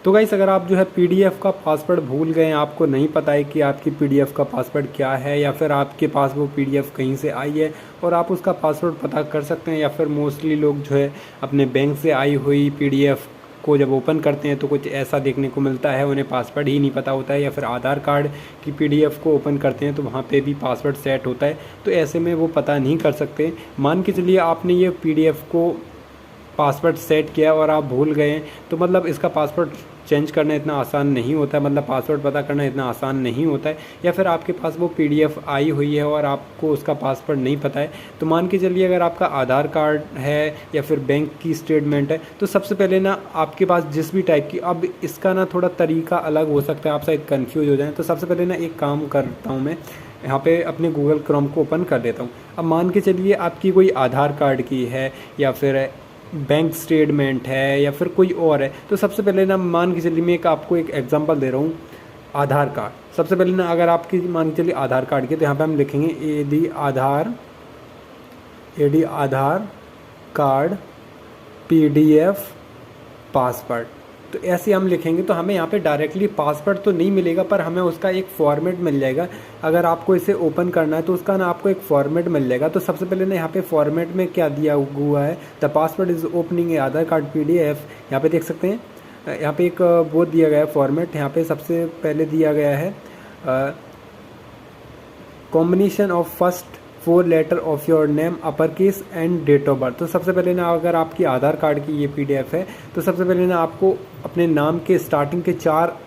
तो गाइस अगर आप जो है पीडीएफ का पासवर्ड भूल गए हैं, आपको नहीं पता है कि आपकी पीडीएफ का पासवर्ड क्या है, या फिर आपके पास वो पीडीएफ कहीं से आई है और आप उसका पासवर्ड पता कर सकते हैं, या फिर मोस्टली लोग जो है अपने बैंक से आई हुई पीडीएफ को जब ओपन करते हैं तो कुछ ऐसा देखने को मिलता है, उन्हें पासवर्ड ही नहीं पता होता है, या फिर आधार कार्ड की पीडीएफ को ओपन करते हैं तो वहाँ पे भी पासवर्ड सेट होता है, तो ऐसे में वो पता नहीं कर सकते। मान के चलिए आपने ये पीडीएफ को पासवर्ड सेट किया और आप भूल गए, तो मतलब इसका पासवर्ड चेंज करना इतना आसान नहीं होता है, मतलब पासवर्ड पता करना इतना आसान नहीं होता है, या फिर आपके पास वो पीडीएफ आई हुई है और आपको उसका पासवर्ड नहीं पता है। तो मान के चलिए अगर आपका आधार कार्ड है या फिर बैंक की स्टेटमेंट है, तो सबसे पहले ना आपके पास जिस भी टाइप की, अब इसका ना थोड़ा तरीका अलग हो सकता है, आप शायद कन्फ्यूज हो जाएं, तो सबसे पहले ना एक काम करता हूँ मैं यहाँ पे अपने गूगल क्रोम को ओपन कर देता हूँ। अब मान के चलिए आपकी कोई आधार कार्ड की है या फिर बैंक स्टेटमेंट है या फिर कोई और है, तो सबसे पहले ना मान के चलिए मैं आपको एक एग्जांपल दे रहा हूँ, आधार कार्ड। सबसे पहले ना अगर आपकी मान के चलिए आधार कार्ड की, तो यहाँ पे हम लिखेंगे एडी आधार कार्ड पीडीएफ पासवर्ड। तो ऐसे हम लिखेंगे तो हमें यहाँ पे डायरेक्टली पासवर्ड तो नहीं मिलेगा, पर हमें उसका एक फॉर्मेट मिल जाएगा। अगर आपको इसे ओपन करना है तो उसका ना आपको एक फॉर्मेट मिल जाएगा। तो सबसे पहले ना यहाँ पे फॉर्मेट में क्या दिया हुआ है, the password is opening A Aadhaar card PDF. यहाँ पे देख सकते हैं, यहाँ पे एक वो दिया गया है फॉर्मेट। यहाँ पे सबसे पहले दिया गया है combination of first 4 letter of your name upper case and date of birth. तो सबसे पहले ना अगर आपकी आधार कार्ड की ये पीडीएफ है, तो सबसे पहले ना आपको अपने नाम के स्टार्टिंग के 4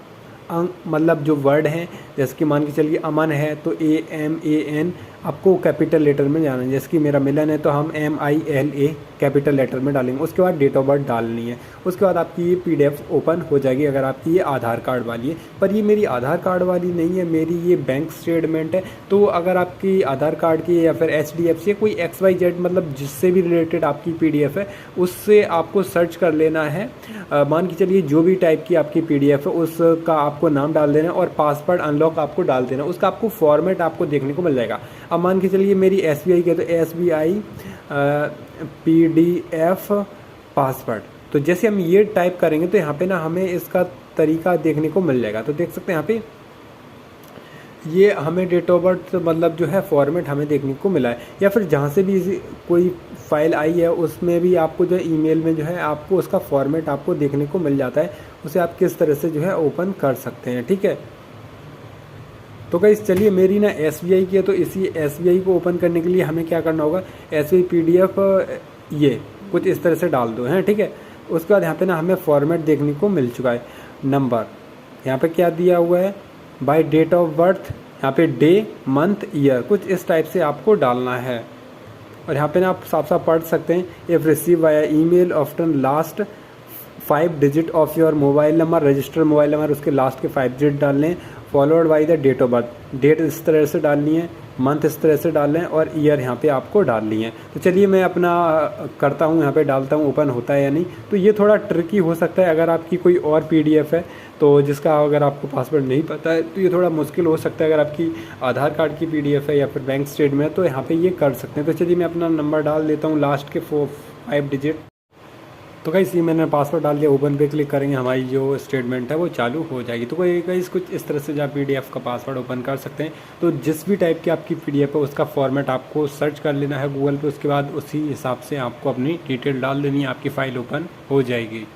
अंक, मतलब जो वर्ड हैं, जैसे कि मान के चलिए अमन है तो AMAN आपको कैपिटल लेटर में जाना है। जैसे कि मेरा मिलन है तो हम MILA कैपिटल लेटर में डालेंगे। उसके बाद डेट ऑफ बर्थ डालनी है। उसके बाद आपकी ये पीडीएफ ओपन हो जाएगी अगर आपकी ये आधार कार्ड वाली है। पर ये मेरी आधार कार्ड वाली नहीं है, मेरी ये बैंक स्टेटमेंट है। तो अगर आपकी आधार कार्ड की या फिर HDFC कोई XYZ, मतलब जिससे भी रिलेटेड आपकी पीडीएफ है, उससे आपको सर्च कर लेना है। मान के चलिए जो भी टाइप की आपकी पीडीएफ है उसका आपको नाम डाल देना और पासवर्ड अनलॉक आपको डाल देना। उसका आपको फॉर्मेट आपको देखने को मिल जाएगा। अब मान के चलिए मेरी SBI के, तो SBI PDF पासवर्ड। तो जैसे हम ये टाइप करेंगे तो यहाँ पे ना हमें इसका तरीका देखने को मिल जाएगा। तो देख सकते हैं यहाँ पे ये हमें डेट ऑफ बर्थ, मतलब जो है फॉर्मेट हमें देखने को मिला है। या फिर जहाँ से भी कोई फाइल आई है उसमें भी आपको जो है ईमेल में जो है आपको उसका फॉर्मेट आपको देखने को मिल जाता है। उसे आप किस तरह से जो है ओपन कर सकते हैं, ठीक है। तो गाइस चलिए, मेरी ना SBI की है, तो इसी SBI को ओपन करने के लिए हमें क्या करना होगा, SBI PDF ये कुछ इस तरह से डाल दो हैं, ठीक है। उसके बाद यहाँ पे ना हमें फॉर्मेट देखने को मिल चुका है। नंबर यहाँ पे क्या दिया हुआ है, बाय डेट ऑफ बर्थ, यहाँ पे डे मंथ ईयर, कुछ इस टाइप से आपको डालना है। और यहाँ पे ना आप साफ साफ पढ़ सकते हैं, if receive via email after last 5 digit of your mobile number, registered mobile number, उसके लास्ट के 5 डिजिट डालने हैं, followed by the date of birth. Date इस तरह से डालनी है, मंथ इस तरह से डालना है और ईयर यहाँ पे आपको डालनी है। तो चलिए मैं अपना करता हूँ, यहाँ पे डालता हूँ, ओपन होता है या नहीं। तो ये थोड़ा ट्रिकी हो सकता है अगर आपकी कोई और पीडीएफ है तो जिसका अगर आपको पासवर्ड नहीं पता है तो ये थोड़ा मुश्किल हो सकता है। अगर आपकी आधार कार्ड की पीडीएफ है या फिर बैंक स्टेटमेंट है तो यहाँ पे ये कर सकते हैं। तो चलिए मैं अपना नंबर डाल देता हूँ, लास्ट के 5 डिजिट। तो गाइस ये मैंने पासवर्ड डाल दिया, ओपन पे क्लिक करेंगे, हमारी जो स्टेटमेंट है वो चालू हो जाएगी। तो गाइस कुछ इस तरह से जो आप पीडीएफ का पासवर्ड ओपन कर सकते हैं। तो जिस भी टाइप की आपकी पीडीएफ है उसका फॉर्मेट आपको सर्च कर लेना है गूगल पे, उसके बाद उसी हिसाब से आपको अपनी डिटेल डाल देनी है, आपकी फ़ाइल ओपन हो जाएगी।